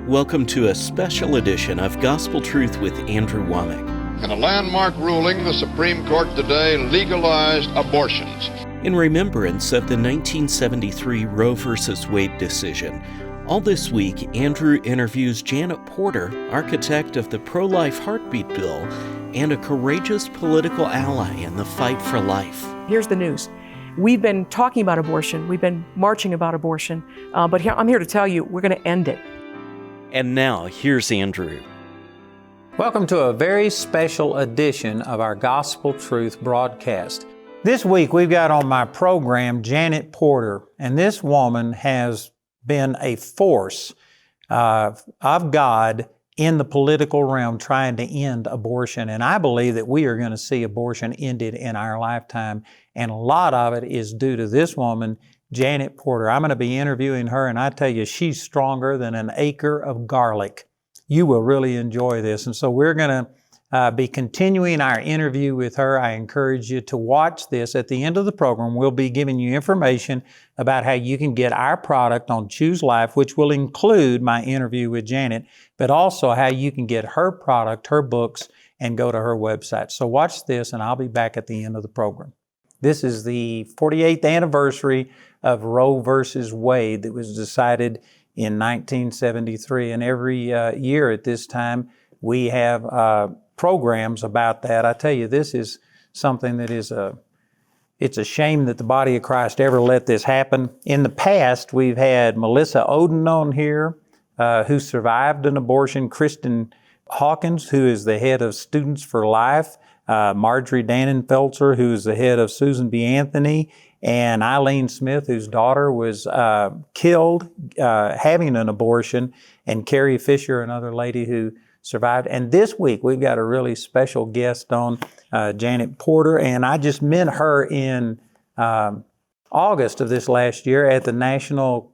Welcome to a special edition of Gospel Truth with Andrew Wommack. In a landmark ruling, the Supreme Court today legalized abortions. In remembrance of the 1973 Roe v. Wade decision, all this week, Andrew interviews Janet Porter, architect of the pro-life heartbeat bill and a courageous political ally in the fight for life. Here's the news. We've been talking about abortion. We've been marching about abortion. But I'm here to tell you, we're going to end it. And now, here's Andrew. Welcome to a very special edition of our Gospel Truth broadcast. This week we've got on my program Janet Porter, and this woman has been a force of God in the political realm trying to end abortion. And I believe that we are going to see abortion ended in our lifetime. And a lot of it is due to this woman, Janet Porter. I'm going to be interviewing her, and I tell you, she's stronger than an acre of garlic. You will really enjoy this. And so we're going to be continuing our interview with her. I encourage you to watch this. At the end of the program, we'll be giving you information about how you can get our product on Choose Life, which will include my interview with Janet, but also how you can get her product, her books, and go to her website. So watch this, and I'll be back at the end of the program. This is the 48th anniversary of Roe versus Wade that was decided in 1973. And every year at this time, we have programs about that. I tell you, this is something that it's a shame that the body of Christ ever let this happen. In the past, we've had Melissa Oden on here, who survived an abortion, Kristen Hawkins, who is the head of Students for Life, Marjorie Dannenfelser, who is the head of Susan B. Anthony, and Eileen Smith, whose daughter was killed having an abortion, and Carrie Fisher, another lady who survived. And this week, we've got a really special guest on, Janet Porter, and I just met her in August of this last year at the National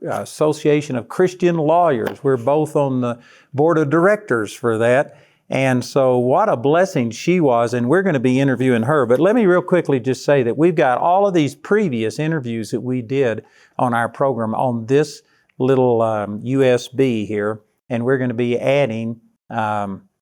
Association of Christian Lawyers. We're both on the board of directors for that. And so what a blessing she was, and we're going to be interviewing her. But let me real quickly just say that we've got all of these previous interviews that we did on our program on this little USB here, and we're going to be adding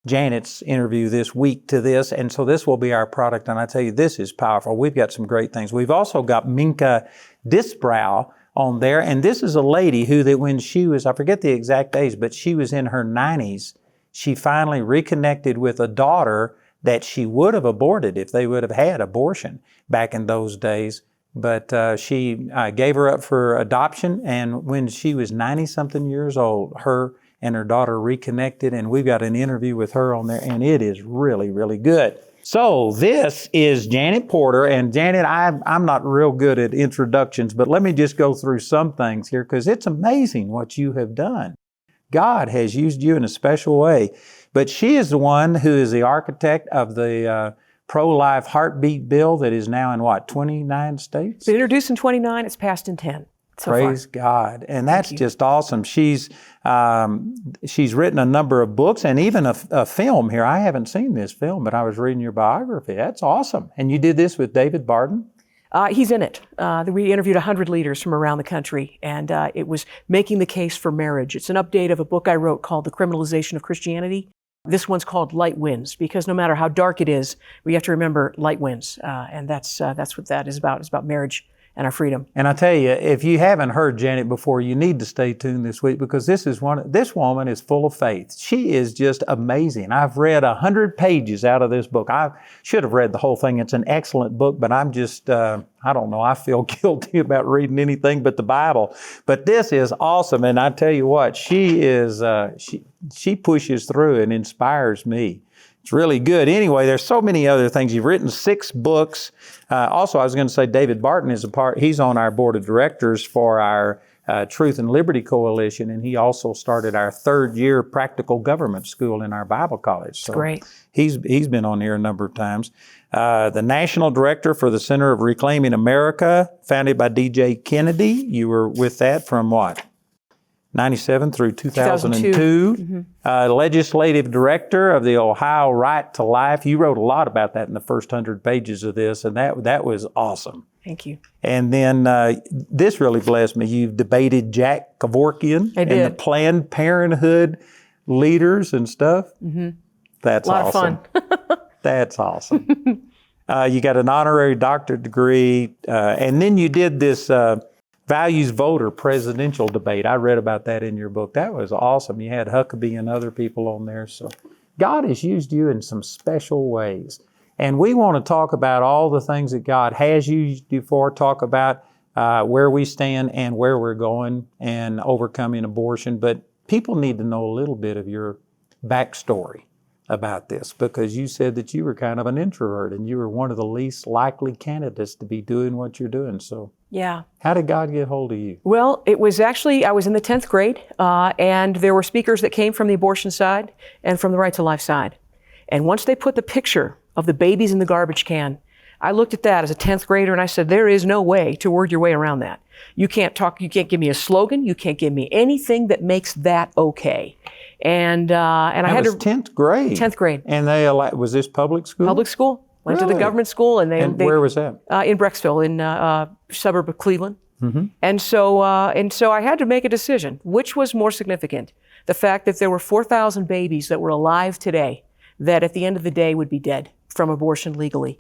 Janet's interview this week to this, and so this will be our product, and I tell you, this is powerful. We've got some great things. We've also got Minka Disbrow on there, and this is a lady who that when she was, I forget the exact age, but she was in her 90s, she finally reconnected with a daughter that she would have aborted if they would have had abortion back in those days. But she gave her up for adoption, and when she was 90-something years old, her and her daughter reconnected, and we've got an interview with her on there, and it is really, really good. So this is Janet Porter, and Janet, I'm not real good at introductions, but let me just go through some things here, because it's amazing what you have done. God has used you in a special way. But she is the one who is the architect of the pro-life heartbeat bill that is now in 29 states? It's introduced in 29, it's passed in 10 so Praise far. God. And that's just awesome. She's written a number of books and even a film here. I haven't seen this film, but I was reading your biography. That's awesome. And you did this with David Barton? He's in it. We interviewed 100 leaders from around the country, and it was making the case for marriage. It's an update of a book I wrote called The Criminalization of Christianity. This one's called Light Wins, because no matter how dark it is, we have to remember light wins, and that's what that is about. It's about marriage and our freedom. And I tell you, if you haven't heard Janet before, you need to stay tuned this week, because this woman is full of faith. She is just amazing. I've read 100 pages out of this book. I should have read the whole thing. It's an excellent book, but I'm just, I don't know, I feel guilty about reading anything but the Bible. But this is awesome, and I tell you what, she is, she pushes through and inspires me. It's really good. Anyway, there's so many other things. You've written 6 books. Also, I was going to say David Barton is he's on our board of directors for our Truth and Liberty Coalition, and he also started our 3rd year practical government school in our Bible college. So great. He's been on here a number of times. The national director for the Center of Reclaiming America, founded by D.J. Kennedy. You were with that from what? 97 through 2002. Legislative director of the Ohio Right to Life. You wrote a lot about that in the first 100 pages of this, and that was awesome. Thank you. And then this really blessed me. You've debated Jack Kevorkian and the Planned Parenthood leaders and stuff. That's awesome. A lot of fun. That's awesome. You got an honorary doctorate degree, and then you did this values voter presidential debate. I read about that in your book. That was awesome. You had Huckabee and other people on there. So God has used you in some special ways. And we want to talk about all the things that God has used you for, talk about where we stand and where we're going and overcoming abortion. But people need to know a little bit of your backstory about this, because you said that you were kind of an introvert and you were one of the least likely candidates to be doing what you're doing. So yeah. How did God get hold of you? Well, it was actually, I was in the 10th grade, and there were speakers that came from the abortion side and from the right to life side. And once they put the picture of the babies in the garbage can, I looked at that as a 10th grader and I said, there is no way to word your way around that. You can't give me a slogan, you can't give me anything that makes that okay. And I had to 10th grade. 10th grade. And was this public school? Public school. Went to the government school, and they where was that? In Brecksville, in a suburb of Cleveland. And so I had to make a decision. Which was more significant? The fact that there were 4,000 babies that were alive today that at the end of the day would be dead from abortion legally,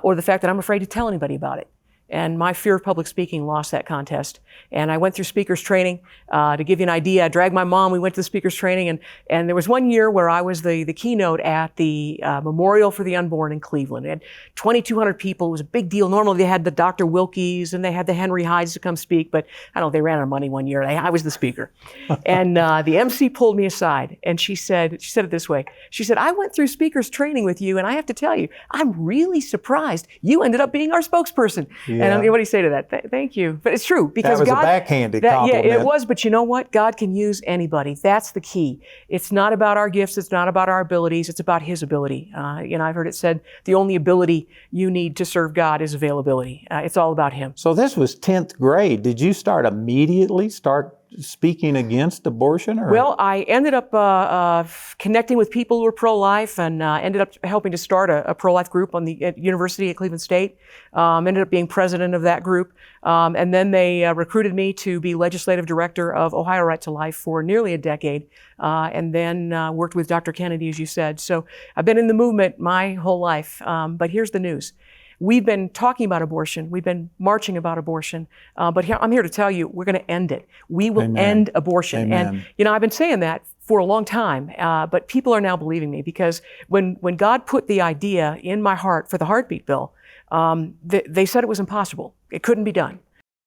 or the fact that I'm afraid to tell anybody about it. And my fear of public speaking lost that contest. And I went through speakers training. To give you an idea, I dragged my mom. We went to the speakers training. And there was one year where I was the keynote at the Memorial for the Unborn in Cleveland. It had 2,200 people. It was a big deal. Normally they had the Dr. Wilkies and they had the Henry Hydes to come speak. But I don't know, they ran out of money one year. I was the speaker. And the MC pulled me aside. And she said it this way. She said, I went through speakers training with you. And I have to tell you, I'm really surprised you ended up being our spokesperson. Yeah. And what do you say to that? Thank you. But it's true, because that was God, a backhanded compliment. Yeah, it was. But you know what? God can use anybody. That's the key. It's not about our gifts. It's not about our abilities. It's about His ability. I've heard it said, the only ability you need to serve God is availability. It's all about Him. So this was 10th grade. Did you immediately start speaking against abortion? Or? Well, I ended up connecting with people who were pro-life, and ended up helping to start a pro-life group at University at Cleveland State. Ended up being president of that group. And then they recruited me to be legislative director of Ohio Right to Life for nearly a decade. And then worked with Dr. Kennedy, as you said. So I've been in the movement my whole life. But here's the news. We've been talking about abortion. We've been marching about abortion. But I'm here to tell you, we're going to end it. We will end abortion. Amen. And, I've been saying that for a long time, but people are now believing me, because when God put the idea in my heart for the heartbeat bill, they said it was impossible. It couldn't be done.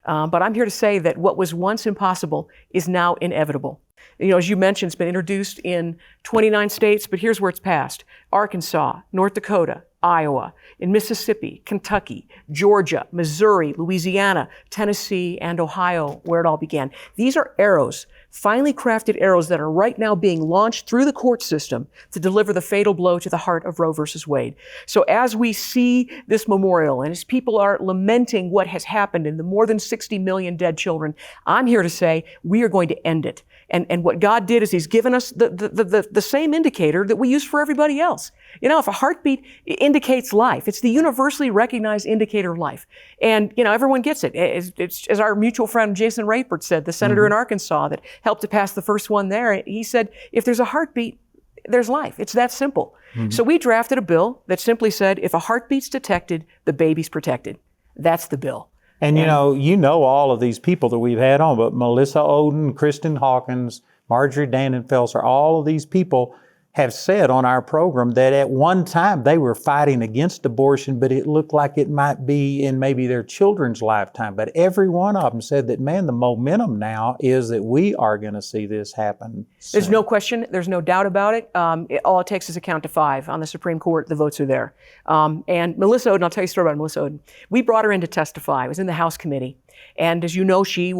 But I'm here to say that what was once impossible is now inevitable. As you mentioned, it's been introduced in 29 states, but here's where it's passed. Arkansas, North Dakota, Iowa, in Mississippi, Kentucky, Georgia, Missouri, Louisiana, Tennessee, and Ohio, where it all began. These are arrows, finely crafted arrows that are right now being launched through the court system to deliver the fatal blow to the heart of Roe versus Wade. So as we see this memorial, and as people are lamenting what has happened and the more than 60 million dead children, I'm here to say we are going to end it. And what God did is He's given us the same indicator that we use for everybody else. If a heartbeat indicates life, it's the universally recognized indicator of life. And, everyone gets it. It's, as our mutual friend Jason Rapert said, the senator in Arkansas that helped to pass the first one there, he said, if there's a heartbeat, there's life. It's that simple. So we drafted a bill that simply said, if a heartbeat's detected, the baby's protected. That's the bill. And you know all of these people that we've had on, but Melissa Oden, Kristen Hawkins, Marjorie Dannenfelser, all of these people have said on our program that at one time they were fighting against abortion, but it looked like it might be in maybe their children's lifetime. But every one of them said that, man, the momentum now is that we are going to see this happen soon. There's no question. There's no doubt about it. All it takes is a count to 5 on the Supreme Court. The votes are there. And Melissa Oden, I'll tell you a story about Melissa Oden. We brought her in to testify. I was in the House committee. And as you know, she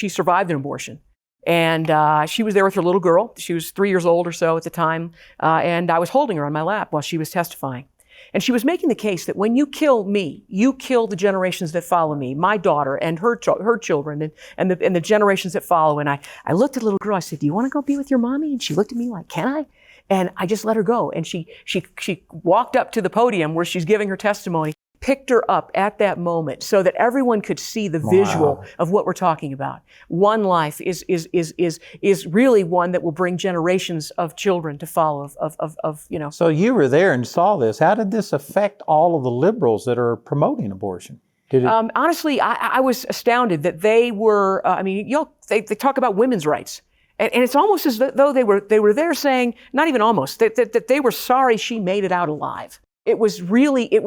survived an abortion. And she was there with her little girl. She was 3 years old or so at the time. And I was holding her on my lap while she was testifying. And she was making the case that when you kill me, you kill the generations that follow me, my daughter and her children and the generations that follow. And I looked at the little girl, I said, do you want to go be with your mommy? And she looked at me like, can I? And I just let her go. And she walked up to the podium where she's giving her testimony, picked her up at that moment so that everyone could see the visual of what we're talking about. One life is really one that will bring generations of children to follow you know. So you were there and saw this. How did this affect all of the liberals that are promoting abortion? Did it? Honestly, I was astounded that they were, they talk about women's rights. And it's almost as though they were there saying, not even almost, that they were sorry she made it out alive. It was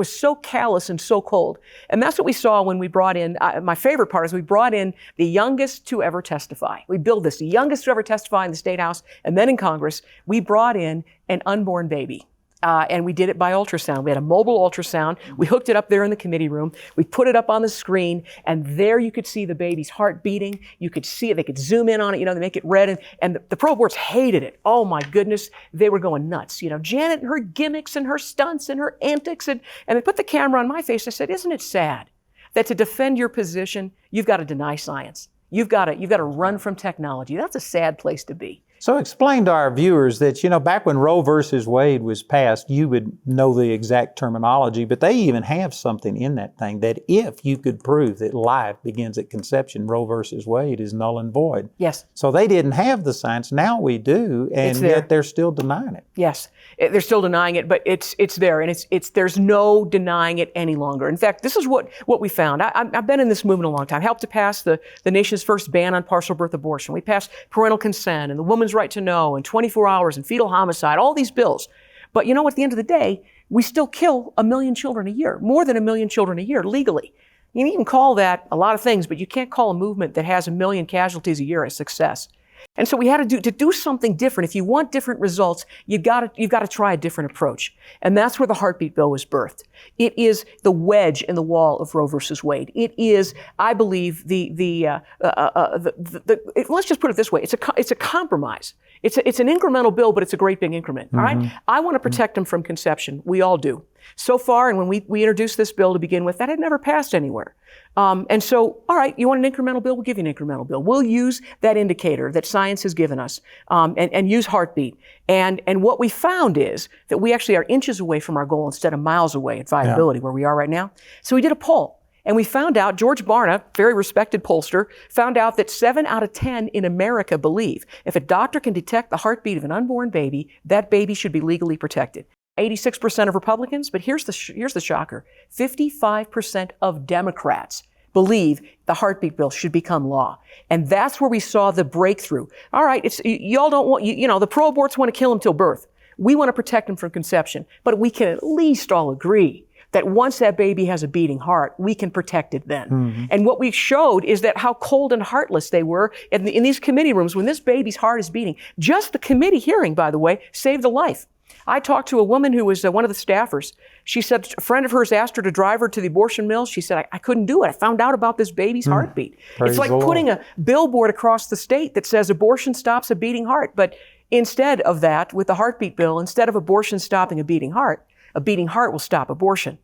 so callous and so cold. And that's what we saw when we brought in, my favorite part is we brought in the youngest to ever testify. We billed this, the youngest to ever testify in the State House and then in Congress. We brought in an unborn baby. And we did it by ultrasound. We had a mobile ultrasound. We hooked it up there in the committee room. We put it up on the screen, and there you could see the baby's heart beating. You could see it. They could zoom in on it. They make it red. And the pro aborts hated it. Oh my goodness, they were going nuts. Janet and her gimmicks and her stunts and her antics. And they put the camera on my face. I said, isn't it sad that to defend your position, you've got to deny science? You've got to run from technology. That's a sad place to be. So explain to our viewers that, back when Roe versus Wade was passed, you would know the exact terminology, but they even have something in that thing that if you could prove that life begins at conception, Roe versus Wade is null and void. Yes. So they didn't have the science. Now we do, and yet they're still denying it. Yes, they're still denying it, but it's there, and there's no denying it any longer. In fact, this is what we found. I've been in this movement a long time. Helped to pass the nation's first ban on partial birth abortion. We passed parental consent and the woman's right to know and 24 hours and fetal homicide, all these bills. But at the end of the day, we still kill 1 million children a year, more than 1 million children a year legally. You can call that a lot of things, but you can't call a movement that has 1 million casualties a year a success. And so we had to do something different. If you want different results, you've got to try a different approach. And that's where the heartbeat bill was birthed. It is the wedge in the wall of Roe versus Wade. It is, I believe, let's just put it this way. It's a compromise. It's an incremental bill, but it's a great big increment. All right. I want to protect them from conception. We all do. So far, and when we introduced this bill to begin with, that had never passed anywhere. And so, all right, you want an incremental bill? We'll give you an incremental bill. We'll use that indicator that science has given us, and use heartbeat. And what we found is that we actually are inches away from our goal instead of miles away at viability, where we are right now. So we did a poll. And we found out, George Barna, very respected pollster, found out that 7 out of 10 in America believe if a doctor can detect the heartbeat of an unborn baby, that baby should be legally protected. 86% of Republicans, but here's the shocker. 55% of Democrats believe the heartbeat bill should become law. And that's where we saw the breakthrough. All right, y'all don't want, the pro-aborts want to kill them till birth. We want to protect them from conception. But we can at least all agree that once that baby has a beating heart, we can protect it then. Mm-hmm. And what we showed is that how cold and heartless they were in these committee rooms when this baby's heart is beating. Just the committee hearing, by the way, saved a life. I talked to a woman who was one of the staffers. She said a friend of hers asked her to drive her to the abortion mill. She said, I couldn't do it. I found out about this baby's heartbeat. It's like putting a billboard across the state that says abortion stops a beating heart. But instead of that, with the heartbeat bill, instead of abortion stopping a beating heart will stop abortion.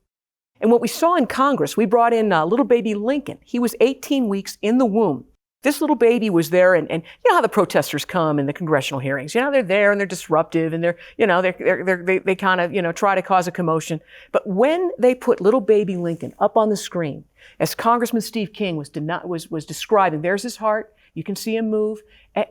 And what we saw in Congress, we brought in little baby Lincoln. He was 18 weeks in the womb. This little baby was there, and you know how the protesters come in the congressional hearings. They're there and they're disruptive, and they kind of try to cause a commotion. But when they put little baby Lincoln up on the screen, as Congressman Steve King was describing, there's his heart. You can see him move.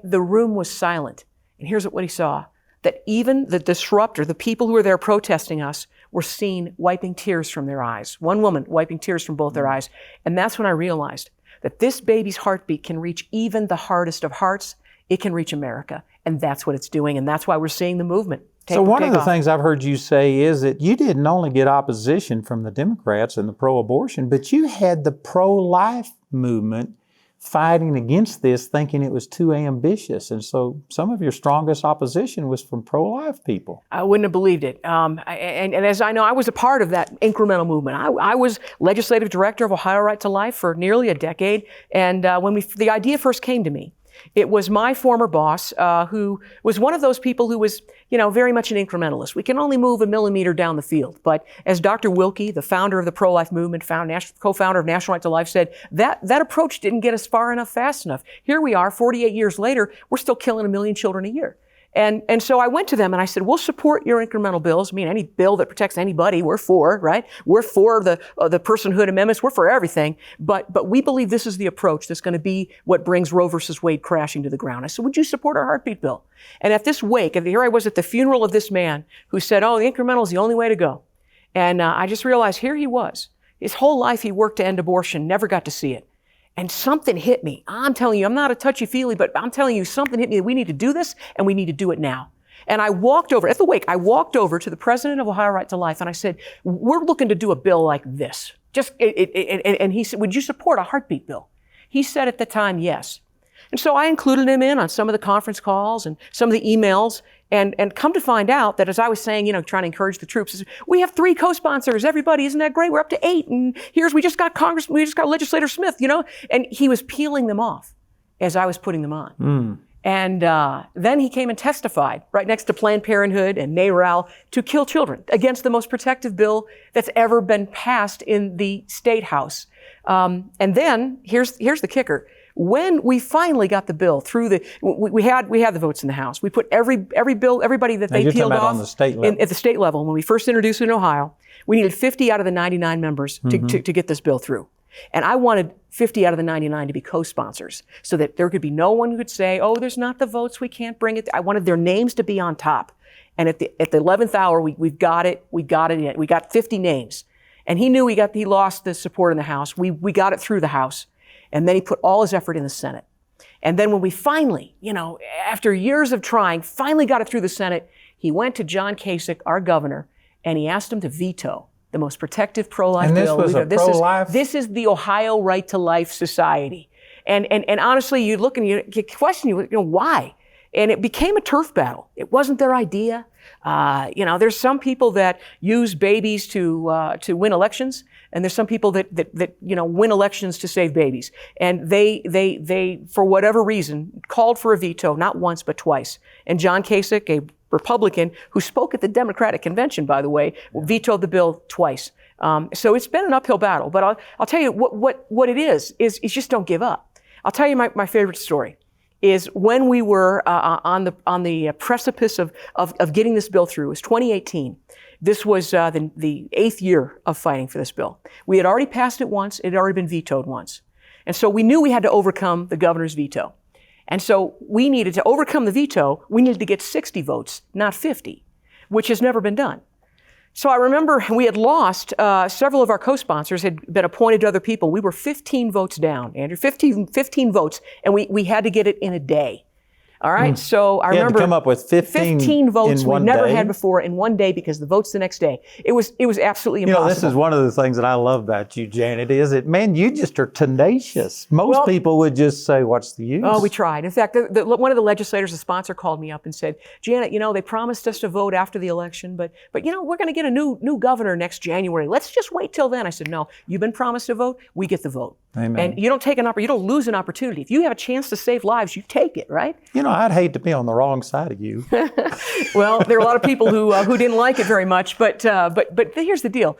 The room was silent, and here's what he saw: that even the disruptor, the people who were there protesting us, were seen wiping tears from their eyes. One woman wiping tears from both their eyes, and that's when I realized that this baby's heartbeat can reach even the hardest of hearts. It can reach America, and that's what it's doing, and that's why we're seeing the movement. So one of the things I've heard you say is that you didn't only get opposition from the Democrats and the pro-abortion, but you had the pro-life movement fighting against this, thinking it was too ambitious. And so some of your strongest opposition was from pro-life people. I wouldn't have believed it. And as I know, I was a part of that incremental movement. I was legislative director of Ohio Right to Life for nearly a decade. And when the idea first came to me, It was my former boss, who was one of those people who was, very much an incrementalist. We can only move a millimeter down the field. But as Dr. Wilkie, the founder of the pro-life movement, co-founder of National Right to Life, said, that approach didn't get us far enough, fast enough. Here we are, 48 years later, we're still killing 1 million children a year. And so I went to them and I said, we'll support your incremental bills. I mean, any bill that protects anybody, we're for, right? We're for the personhood amendments. We're for everything. But we believe this is the approach that's going to be what brings Roe versus Wade crashing to the ground. I said, would you support our heartbeat bill? And at this wake, here I was at the funeral of this man who said, oh, the incremental is the only way to go. And I just realized here he was. His whole life he worked to end abortion, never got to see it. And something hit me. I'm telling you, I'm not a touchy-feely, but I'm telling you, something hit me. We need to do this, and we need to do it now. And I walked over, at the wake, I walked over to the president of Ohio Right to Life, and I said, we're looking to do a bill like this. And he said, would you support a heartbeat bill? He said at the time, yes. And so I included him in on some of the conference calls and some of the emails, and come to find out that as I was saying, trying to encourage the troops, we have 3 co-sponsors, everybody, isn't that great? We're up to 8, and we just got Legislator Smith, and he was peeling them off as I was putting them on. And then he came and testified right next to Planned Parenthood and NARAL to kill children against the most protective bill that's ever been passed in the State House. And then here's the kicker. When we finally got the bill through we had the votes in the House. We put every bill, everybody that they peeled off on the state level. At the state level. When we first introduced it in Ohio, we needed 50 out of the 99 members to get this bill through. And I wanted 50 out of the 99 to be co-sponsors so that there could be no one who could say, oh, there's not the votes, we can't bring it. I wanted their names to be on top. And at the 11th hour, we got it. We got 50 names. And he knew he lost the support in the House. We got it through the House. And then he put all his effort in the Senate. And then when we finally, after years of trying, finally got it through the Senate, he went to John Kasich, our governor, and he asked him to veto the most protective pro-life bill. And this was a pro-life? This is the Ohio Right to Life Society. And honestly, you look and you question, why? And it became a turf battle. It wasn't their idea. There's some people that use babies to win elections, and there's some people that win elections to save babies. And they for whatever reason called for a veto, not once but twice. And John Kasich, a Republican who spoke at the Democratic convention, by the way, vetoed the bill twice. So it's been an uphill battle. But I'll tell you what it is just don't give up. I'll tell you my favorite story. Is when we were on the precipice of getting this bill through. It was 2018. This was the 8th year of fighting for this bill. We had already passed it once. It had already been vetoed once. And so we knew we had to overcome the governor's veto. And so we needed to overcome the veto. We needed to get 60 votes, not 50, which has never been done. So I remember we had lost, several of our co-sponsors had been appointed to other people. We were 15 votes down, Andrew, 15 votes, and we had to get it in a day. All right, so I remember had to come up with 15 votes in we one never day? had before in one day because the votes the next day. It was absolutely impossible. This is one of the things that I love about you, Janet, is that, man, you just are tenacious. Most people would just say, what's the use? Oh, we tried. In fact, one of the legislators, the sponsor, called me up and said, Janet, they promised us to vote after the election, but we're going to get a new governor next January. Let's just wait till then. I said, no, you've been promised a vote. We get the vote. Amen. And you don't lose an opportunity. If you have a chance to save lives, you take it, right? I'd hate to be on the wrong side of you. Well, there are a lot of people who didn't like it very much, but here's the deal.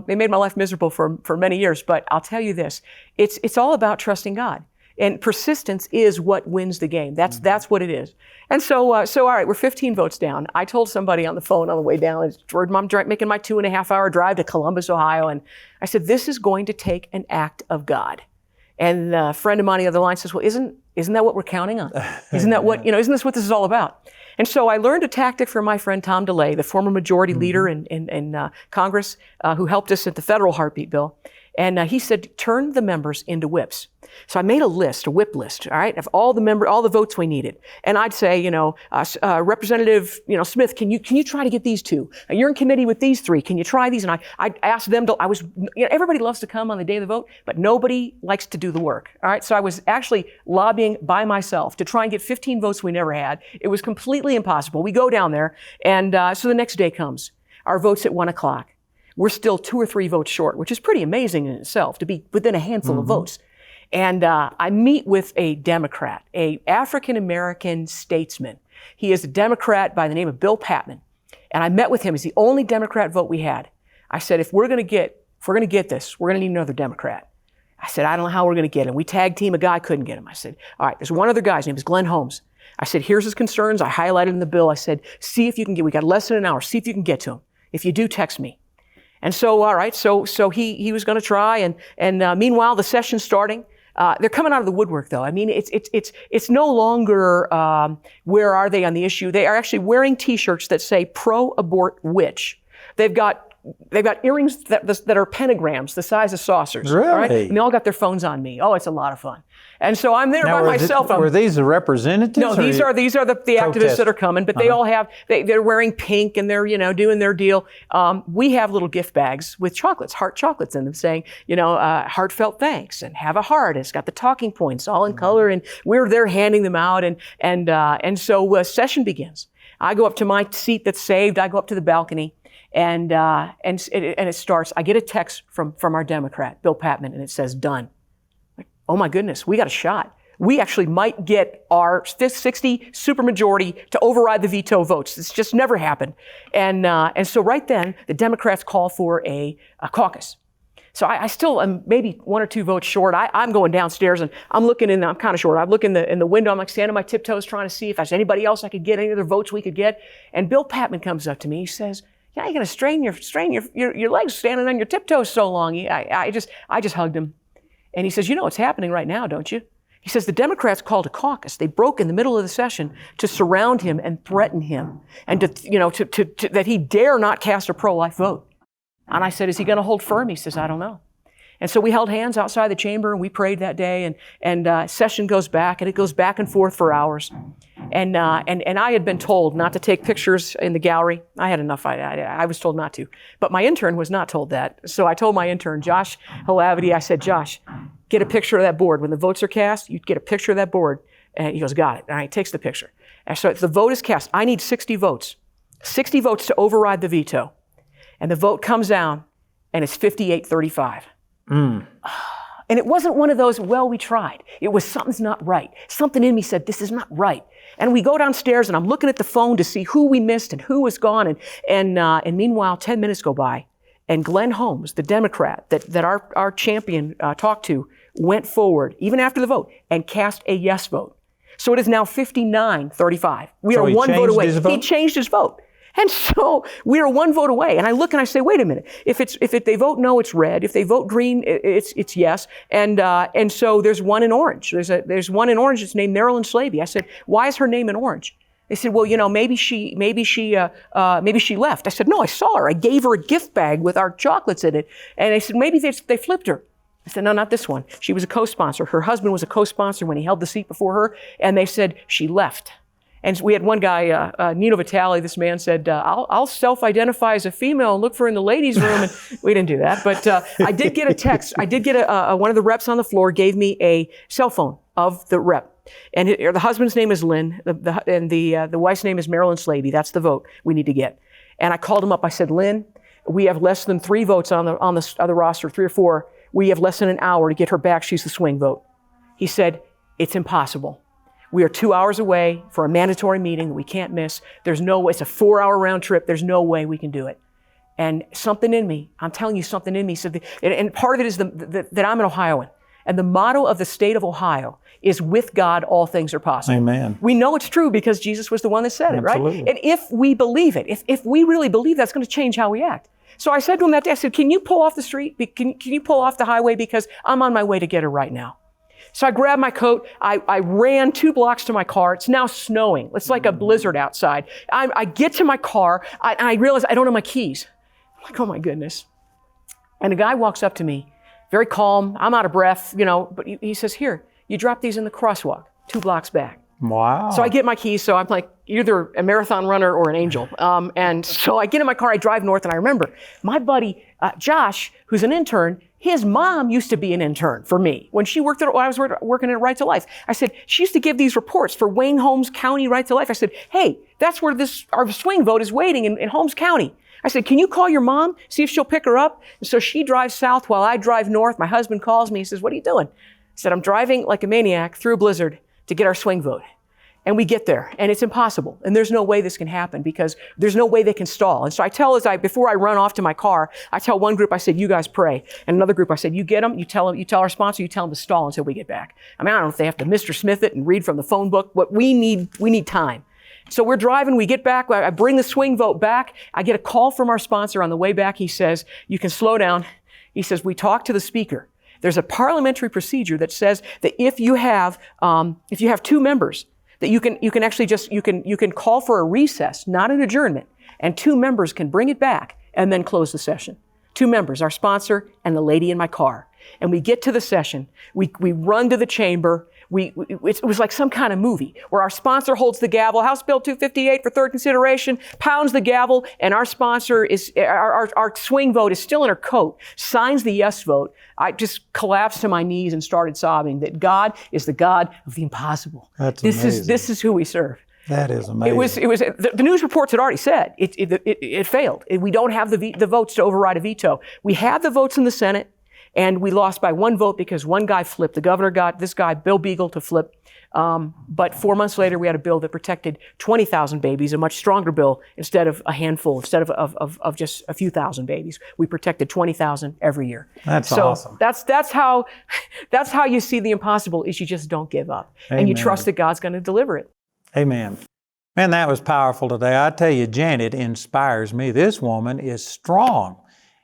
They made my life miserable for many years, but I'll tell you this. It's all about trusting God. And persistence is what wins the game. That's what it is. And so all right, we're 15 votes down. I told somebody on the phone on the way down, I'm making my 2.5-hour drive to Columbus, Ohio, and I said, this is going to take an act of God. And a friend of mine on the other line says, well, isn't that what we're counting on? Isn't this what this is all about? And so I learned a tactic from my friend Tom DeLay, the former majority leader in Congress, who helped us at the federal heartbeat bill. And he said, turn the members into whips. So I made a whip list, all right, of all the votes we needed. And I'd say, Representative, Smith, can you try to get these 2? You're in committee with these 3. Can you try these? And I asked them everybody loves to come on the day of the vote, but nobody likes to do the work, all right? So I was actually lobbying by myself to try and get 15 votes we never had. It was completely impossible. We go down there, and so the next day comes. Our vote's at 1:00. We're still 2 or 3 votes short, which is pretty amazing in itself to be within a handful of votes. And I meet with a Democrat, a African-American statesman. He is a Democrat by the name of Bill Patman. And I met with him. He's the only Democrat vote we had. I said, if we're going to get this, we're going to need another Democrat. I said, I don't know how we're going to get him. We tag team a guy, couldn't get him. I said, all right, there's one other guy. His name is Glenn Holmes. I said, here's his concerns. I highlighted in the bill. I said, see if you can get, we got less than an hour. See if you can get to him. If you do, text me. And so, all right, so he was going to try. And meanwhile, the session's starting. They're coming out of the woodwork, though. I mean, it's no longer where are they on the issue. They are actually wearing T-shirts that say pro-abort witch. They've got earrings that are pentagrams the size of saucers. Really? All right? And they all got their phones on me. Oh, it's a lot of fun. And so I'm there by myself. Were these the representatives? No, these are the activists that are coming, but they all have, they're wearing pink and they're, doing their deal. We have little gift bags with chocolates, heart chocolates in them saying, heartfelt thanks and have a heart. It's got the talking points all in color, and we're there handing them out. And so session begins. I go up to my seat that's saved. I go up to the balcony. And it starts. I get a text from our Democrat, Bill Patman, and it says, done. Like, oh my goodness, we got a shot. We actually might get our 60 supermajority to override the veto votes. It's just never happened. And so right then, the Democrats call for a caucus. So I still am maybe one or two votes short. I'm going downstairs and I'm looking in, I'm kind of short. I look in the window, I'm like standing on my tiptoes trying to see if there's anybody else I could get, any other votes we could get. And Bill Patman comes up to me, he says, yeah, you're going to strain your legs standing on your tiptoes so long. I just hugged him. And he says, you know what's happening right now, don't you? He says, the Democrats called a caucus. They broke in the middle of the session to surround him and threaten him and to that he dare not cast a pro-life vote. And I said, is he going to hold firm? He says, I don't know. And so we held hands outside the chamber and we prayed that day, and session goes back, and it goes back and forth for hours. And I had been told not to take pictures in the gallery. I had enough. I was told not to. But my intern was not told that. So I told my intern, Josh Halavity, I said, Josh, get a picture of that board. When the votes are cast, you get a picture of that board. And he goes, got it. And he takes the picture. And so the vote is cast. I need 60 votes. 60 votes to override the veto. And the vote comes down, and it's 58-35. And it wasn't one of those, well, we tried. It was something's not right. Something in me said, this is not right. And we go downstairs, and I'm looking at the phone to see who we missed and who was gone. And meanwhile, 10 minutes go by, and Glenn Holmes, the Democrat that our champion talked to, went forward, even after the vote, and cast a yes vote. So it is now 59-35. We are one vote away. He changed his vote. And so we are one vote away. And I look and I say, wait a minute. If they vote no, it's red. If they vote green, it's yes. And so there's one in orange. There's one in orange. It's named Marilyn Slavey. I said, why is her name in orange? They said, well, maybe she left. I said, no, I saw her. I gave her a gift bag with our chocolates in it. And they said, maybe they flipped her. I said, no, not this one. She was a co-sponsor. Her husband was a co-sponsor when he held the seat before her. And they said, she left. And we had one guy, Nino Vitale, this man said, I'll self-identify as a female and look for her in the ladies' room. And we didn't do that. But I did get a text. I did get one of the reps on the floor gave me a cell phone of the rep. And the husband's name is Lynn, and the wife's name is Marilyn Slavey. That's the vote we need to get. And I called him up. I said, Lynn, we have less than 3 votes on the roster, 3 or 4. We have less than an hour to get her back. She's the swing vote. He said, it's impossible. We are 2 hours away for a mandatory meeting that we can't miss. There's no way. It's a 4-hour round trip. There's no way we can do it. And something in me, I'm telling you, something in me said, and part of it is that I'm an Ohioan. And the motto of the state of Ohio is, with God, all things are possible. Amen. We know it's true because Jesus was the one that said it, right? And if we believe it, if we really believe that's going to change how we act. So I said to him that day, I said, can you pull off the street? Can you pull off the highway? Because I'm on my way to get her right now. So I grabbed my coat. I ran 2 blocks to my car. It's now snowing. It's like a blizzard outside. I get to my car, and I realize I don't have my keys. I'm like, oh my goodness. And a guy walks up to me, very calm. I'm out of breath, but he says, here, you drop these in the crosswalk 2 blocks back. Wow. So I get my keys. So I'm like either a marathon runner or an angel. And so I get in my car, I drive north, and I remember my buddy, Josh, who's an intern, his mom used to be an intern for me when I was working at Right to Life. I said, she used to give these reports for Wayne Holmes County Right to Life. I said, hey, that's where our swing vote is waiting in Holmes County. I said, can you call your mom, see if she'll pick her up? And so she drives south while I drive north. My husband calls me. He says, what are you doing? said, I'm driving like a maniac through a blizzard to get our swing vote. And we get there, and it's impossible. And there's no way this can happen because there's no way they can stall. And so before I run off to my car, I tell one group, I said, you guys pray. And another group, I said, you get them, you tell our sponsor, you tell them to stall until we get back. I mean, I don't know if they have to Mr. Smith it and read from the phone book, but we need time. So we're driving, we get back, I bring the swing vote back. I get a call from our sponsor on the way back. He says, you can slow down. He says, we talked to the speaker. There's a parliamentary procedure that says that if you have two members, that you can actually you can call for a recess, not an adjournment, and two members can bring it back and then close the session. Two members, our sponsor and the lady in my car. And we get to the session, we run to the chamber, it was like some kind of movie where our sponsor holds the gavel, House Bill 258 for third consideration, pounds the gavel, and our sponsor our swing vote is still in her coat, signs the yes vote. I just collapsed to my knees and started sobbing that God is the God of the impossible. That's amazing. This is who we serve. That is amazing. It was the news reports had already said it failed. We don't have the votes to override a veto. We had the votes in the Senate. And we lost by one vote because one guy flipped. The governor got this guy, Bill Beagle, to flip. But 4 months later, we had a bill that protected 20,000 babies, a much stronger bill, instead of a handful, instead of just a few thousand babies. We protected 20,000 every year. That's awesome. That's how you see the impossible is you just don't give up. Amen. And you trust that God's going to deliver it. Amen. Man, that was powerful today. I tell you, Janet inspires me. This woman is strong.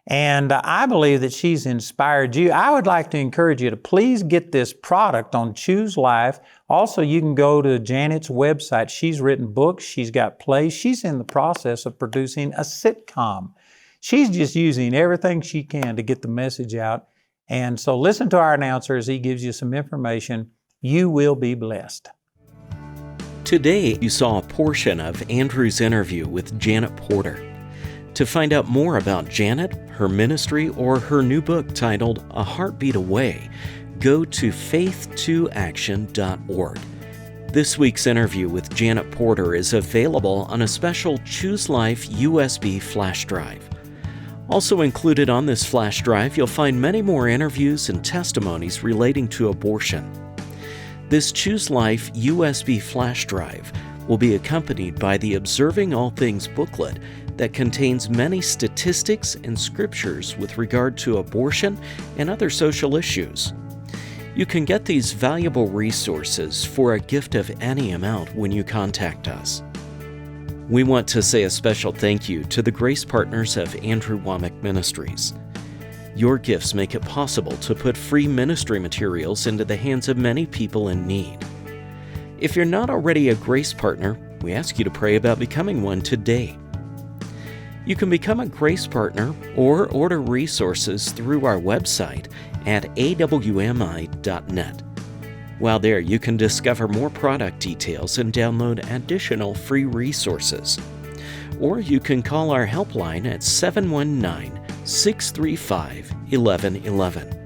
And I believe that she's inspired you. I would like to encourage you to please get this product on Choose Life. Also, you can go to Janet's website. She's written books. She's got plays. She's in the process of producing a sitcom. She's just using everything she can to get the message out. And so listen to our announcer as he gives you some information. You will be blessed. Today, you saw a portion of Andrew's interview with Janet Porter. To find out more about Janet, her ministry, or her new book titled A Heartbeat Away, go to faith2action.org. This week's interview with Janet Porter is available on a special Choose Life USB flash drive. Also included on this flash drive, you'll find many more interviews and testimonies relating to abortion. This Choose Life USB flash drive will be accompanied by the Observing All Things booklet that contains many statistics and scriptures with regard to abortion and other social issues. You can get these valuable resources for a gift of any amount when you contact us. We want to say a special thank you to the grace partners of Andrew Wommack Ministries. Your gifts make it possible to put free ministry materials into the hands of many people in need. If you're not already a grace partner, we ask you to pray about becoming one today. You can become a grace partner or order resources through our website at awmi.net. While there, you can discover more product details and download additional free resources. Or you can call our helpline at 719-635-1111.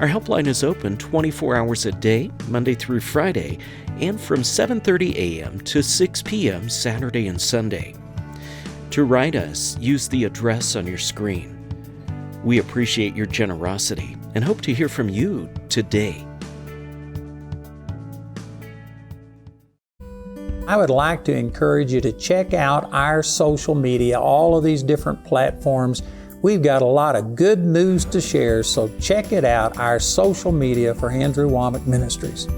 Our helpline is open 24 hours a day, Monday through Friday, and from 7:30 a.m. to 6 p.m. Saturday and Sunday. To write us, use the address on your screen. We appreciate your generosity and hope to hear from you today. I would like to encourage you to check out our social media, all of these different platforms. We've got a lot of good news to share, so check it out, our social media for Andrew Wommack Ministries.